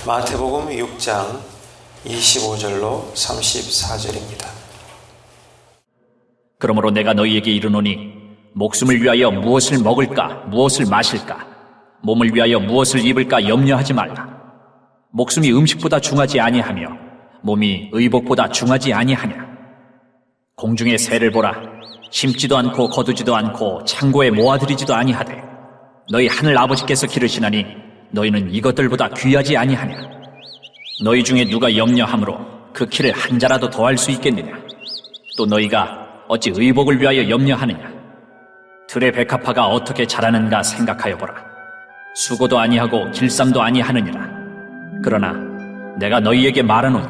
마태복음 6장 25절로 34절입니다. 그러므로 내가 너희에게 이르노니 목숨을 위하여 무엇을 먹을까 무엇을 마실까 몸을 위하여 무엇을 입을까 염려하지 말라. 목숨이 음식보다 중하지 아니하며 몸이 의복보다 중하지 아니하냐. 공중의 새를 보라. 심지도 않고 거두지도 않고 창고에 모아들이지도 아니하되 너희 하늘 아버지께서 기르시나니 너희는 이것들보다 귀하지 아니하냐. 너희 중에 누가 염려함으로 그 키를 한 자라도 더할 수 있겠느냐. 또 너희가 어찌 의복을 위하여 염려하느냐. 들의 백합화가 어떻게 자라는가 생각하여 보라. 수고도 아니하고 길쌈도 아니하느니라. 그러나 내가 너희에게 말하노니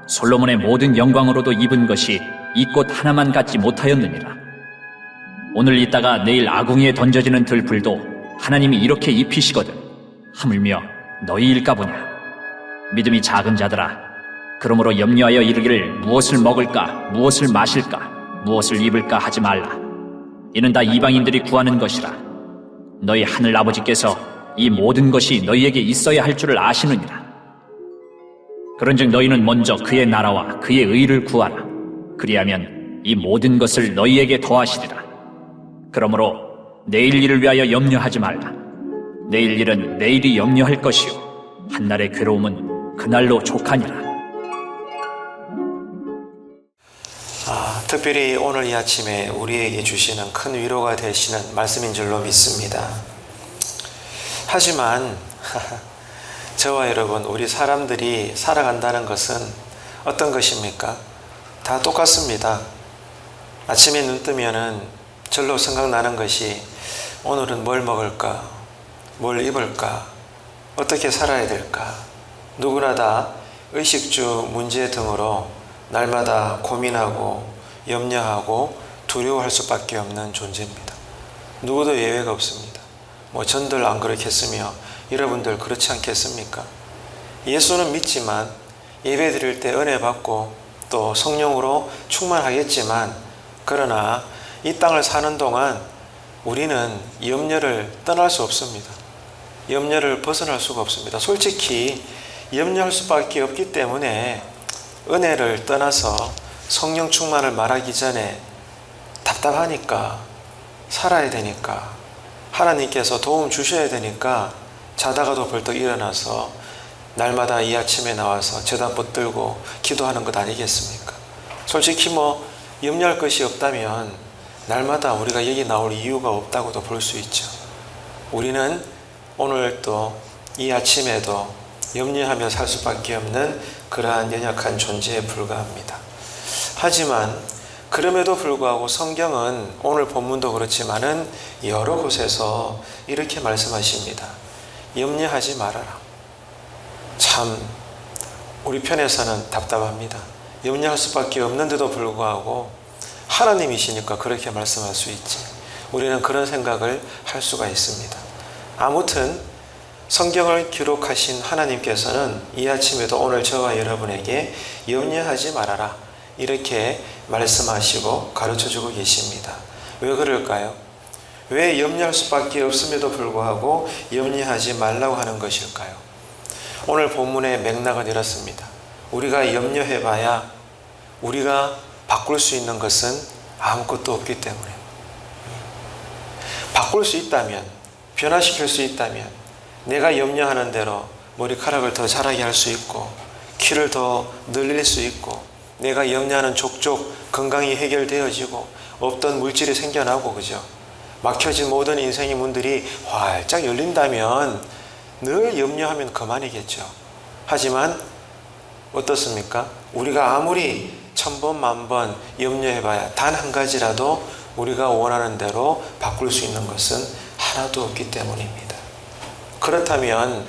솔로몬의 모든 영광으로도 입은 것이 이 꽃 하나만 갖지 못하였느니라. 오늘 있다가 내일 아궁이에 던져지는 들풀도 하나님이 이렇게 입히시거든 하물며 너희일까 보냐. 믿음이 작은 자들아, 그러므로 염려하여 이르기를 무엇을 먹을까 무엇을 마실까 무엇을 입을까 하지 말라. 이는 다 이방인들이 구하는 것이라. 너희 하늘 아버지께서 이 모든 것이 너희에게 있어야 할 줄을 아시느니라. 그런즉 너희는 먼저 그의 나라와 그의 의를 구하라. 그리하면 이 모든 것을 너희에게 더하시리라. 그러므로 내일 일을 위하여 염려하지 말라. 내일 일은 내일이 염려할 것이요 한날의 괴로움은 그날로 족하니라. 특별히 오늘 이 아침에 우리에게 주시는 큰 위로가 되시는 말씀인 줄로 믿습니다. 하지만 저와 여러분, 우리 사람들이 살아간다는 것은 어떤 것입니까? 다 똑같습니다. 아침에 눈 뜨면은 절로 생각나는 것이 오늘은 뭘 먹을까? 뭘 입을까? 어떻게 살아야 될까? 누구나 다 의식주 문제 등으로 날마다 고민하고 염려하고 두려워할 수밖에 없는 존재입니다. 누구도 예외가 없습니다. 전들 안 그렇겠으며 여러분들 그렇지 않겠습니까? 예수는 믿지만 예배 드릴 때 은혜 받고 또 성령으로 충만하겠지만, 그러나 이 땅을 사는 동안 우리는 염려를 떠날 수 없습니다. 염려를 벗어날 수가 없습니다. 솔직히 염려할 수밖에 없기 때문에 은혜를 떠나서 성령 충만을 말하기 전에 답답하니까, 살아야 되니까, 하나님께서 도움 주셔야 되니까 자다가도 벌떡 일어나서 날마다 이 아침에 나와서 제단 붙들고 기도하는 것 아니겠습니까? 솔직히 염려할 것이 없다면 날마다 우리가 여기 나올 이유가 없다고도 볼 수 있죠. 우리는 오늘 또 이 아침에도 염려하며 살 수밖에 없는 그러한 연약한 존재에 불과합니다. 하지만 그럼에도 불구하고 성경은 오늘 본문도 그렇지만은 여러 곳에서 이렇게 말씀하십니다. 염려하지 말아라. 참 우리 편에서는 답답합니다. 염려할 수밖에 없는데도 불구하고 하나님이시니까 그렇게 말씀할 수 있지. 우리는 그런 생각을 할 수가 있습니다. 아무튼 성경을 기록하신 하나님께서는 이 아침에도 오늘 저와 여러분에게 염려하지 말아라 이렇게 말씀하시고 가르쳐주고 계십니다. 왜 그럴까요? 왜 염려할 수밖에 없음에도 불구하고 염려하지 말라고 하는 것일까요? 오늘 본문의 맥락은 이렇습니다. 우리가 염려해봐야 우리가 바꿀 수 있는 것은 아무것도 없기 때문에, 바꿀 수 있다면, 변화시킬 수 있다면 내가 염려하는 대로 머리카락을 더 자라게 할 수 있고 키를 더 늘릴 수 있고 내가 염려하는 족족 건강이 해결되어지고 없던 물질이 생겨나고, 그죠? 막혀진 모든 인생의 문들이 활짝 열린다면 늘 염려하면 그만이겠죠. 하지만 어떻습니까? 우리가 아무리 천번 만번 염려해봐야 단 한 가지라도 우리가 원하는 대로 바꿀 수 있는 것은 하나도 없기 때문입니다. 그렇다면,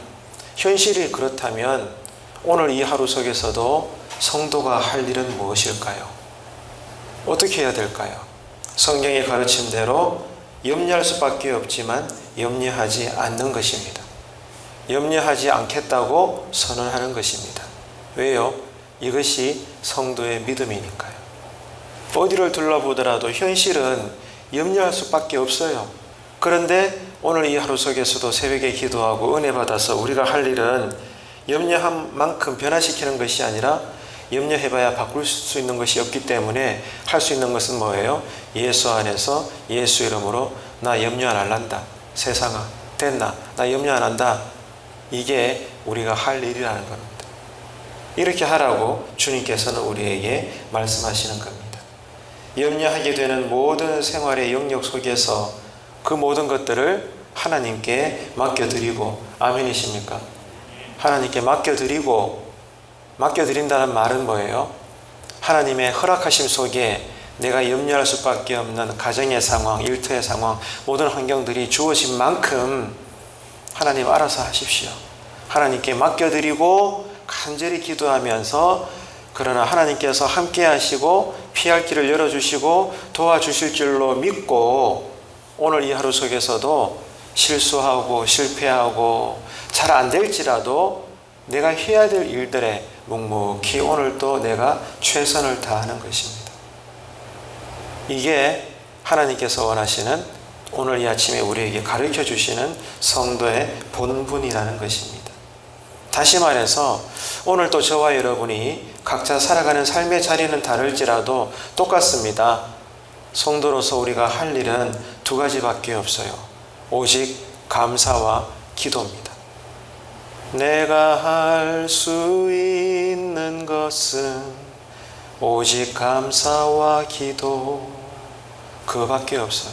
현실이 그렇다면 오늘 이 하루 속에서도 성도가 할 일은 무엇일까요? 어떻게 해야 될까요? 성경의 가르침대로 염려할 수밖에 없지만 염려하지 않는 것입니다. 염려하지 않겠다고 선언하는 것입니다. 왜요? 이것이 성도의 믿음이니까요. 어디를 둘러보더라도 현실은 염려할 수밖에 없어요. 그런데 오늘 이 하루 속에서도 새벽에 기도하고 은혜 받아서 우리가 할 일은 염려한 만큼 변화시키는 것이 아니라 염려해봐야 바꿀 수 있는 것이 없기 때문에 할 수 있는 것은 뭐예요? 예수 안에서 예수 이름으로 나 염려 안 할란다. 세상아 됐나? 나 염려 안 한다. 이게 우리가 할 일이라는 겁니다. 이렇게 하라고 주님께서는 우리에게 말씀하시는 겁니다. 염려하게 되는 모든 생활의 영역 속에서 그 모든 것들을 하나님께 맡겨드리고, 아멘이십니까? 하나님께 맡겨드린다는 말은 뭐예요? 하나님의 허락하심 속에 내가 염려할 수밖에 없는 가정의 상황, 일터의 상황, 모든 환경들이 주어진 만큼 하나님 알아서 하십시오. 하나님께 맡겨드리고 간절히 기도하면서, 그러나 하나님께서 함께 하시고 피할 길을 열어주시고 도와주실 줄로 믿고, 오늘 이 하루 속에서도 실수하고 실패하고 잘 안 될지라도 내가 해야 될 일들에 묵묵히 오늘 또 내가 최선을 다하는 것입니다. 이게 하나님께서 원하시는, 오늘 이 아침에 우리에게 가르쳐 주시는 성도의 본분이라는 것입니다. 다시 말해서 오늘 또 저와 여러분이 각자 살아가는 삶의 자리는 다를지라도 똑같습니다. 성도로서 우리가 할 일은 두 가지밖에 없어요. 오직 감사와 기도입니다. 내가 할 수 있는 것은 오직 감사와 기도, 그거밖에 없어요.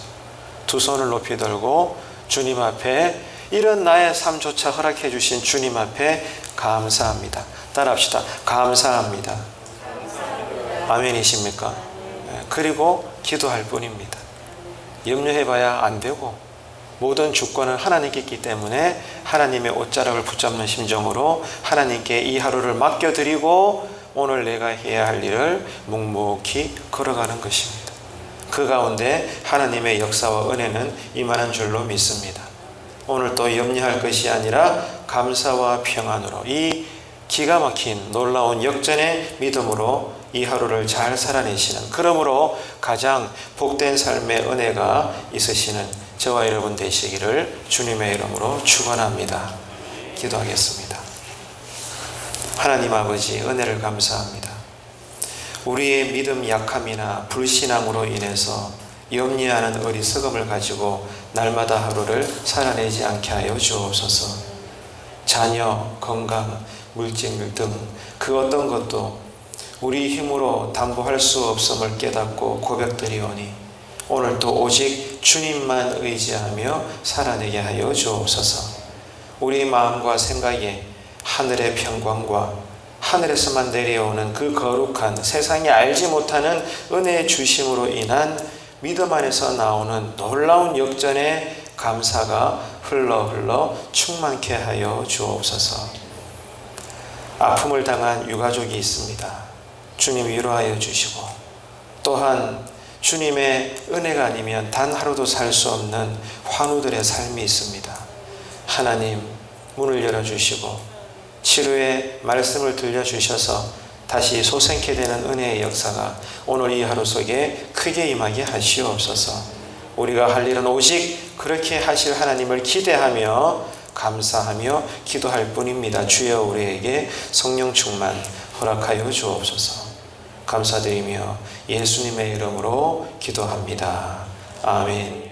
두 손을 높이 들고 주님 앞에, 이런 나의 삶조차 허락해 주신 주님 앞에 감사합니다. 따라합시다. 감사합니다. 아멘이십니까? 그리고 기도할 뿐입니다. 염려해봐야 안 되고, 모든 주권은 하나님께 있기 때문에 하나님의 옷자락을 붙잡는 심정으로 하나님께 이 하루를 맡겨드리고 오늘 내가 해야 할 일을 묵묵히 걸어가는 것입니다. 그 가운데 하나님의 역사와 은혜는 임하는 줄로 믿습니다. 오늘 또 염려할 것이 아니라 감사와 평안으로, 이 기가 막힌 놀라운 역전의 믿음으로 이 하루를 잘 살아내시는, 그러므로 가장 복된 삶의 은혜가 있으시는 저와 여러분 되시기를 주님의 이름으로 축원합니다. 기도하겠습니다. 하나님 아버지, 은혜를 감사합니다. 우리의 믿음 약함이나 불신앙으로 인해서 염려하는 어리석음을 가지고 날마다 하루를 살아내지 않게 하여 주옵소서. 자녀, 건강, 물질 등 그 어떤 것도 우리 힘으로 담보할 수 없음을 깨닫고 고백드리오니 오늘 또 오직 주님만 의지하며 살아내게 하여 주옵소서. 우리 마음과 생각에 하늘의 평강과 하늘에서만 내려오는 그 거룩한, 세상이 알지 못하는 은혜의 주심으로 인한 믿음 안에서 나오는 놀라운 역전의 감사가 흘러 충만케 하여 주옵소서. 아픔을 당한 유가족이 있습니다. 주님 위로하여 주시고, 또한 주님의 은혜가 아니면 단 하루도 살 수 없는 환우들의 삶이 있습니다. 하나님 문을 열어주시고 치료의 말씀을 들려주셔서 다시 소생케 되는 은혜의 역사가 오늘 이 하루 속에 크게 임하게 하시옵소서. 우리가 할 일은 오직 그렇게 하실 하나님을 기대하며 감사하며 기도할 뿐입니다. 주여 우리에게 성령 충만 허락하여 주옵소서. 감사드리며 예수님의 이름으로 기도합니다. 아멘.